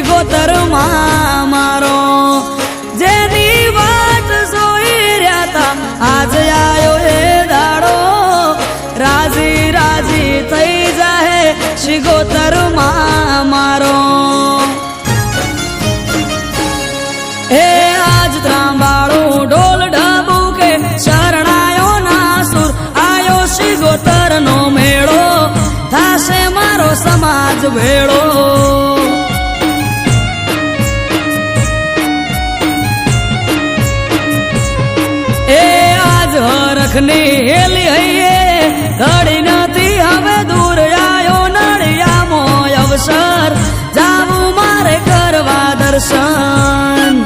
શિગોતર માં મારો જેની વાત જોઈ રહ્યા તા આજ આયો એ દાડો રાજી રાજી થઈ જાહે શિગોતર માં મારો એ આજ ત્રાંબાળું ઢોલ ઢબુ કે શરણાયો ના સુર આયો શિગોતર નો મેળો થાશે મારો સમાજ ભેળો એ આજ હરખની હેલી હૈયે ઘડી નથી હવે દૂર આયો નળિયામો અવસર જાવું મારે કરવા દર્શન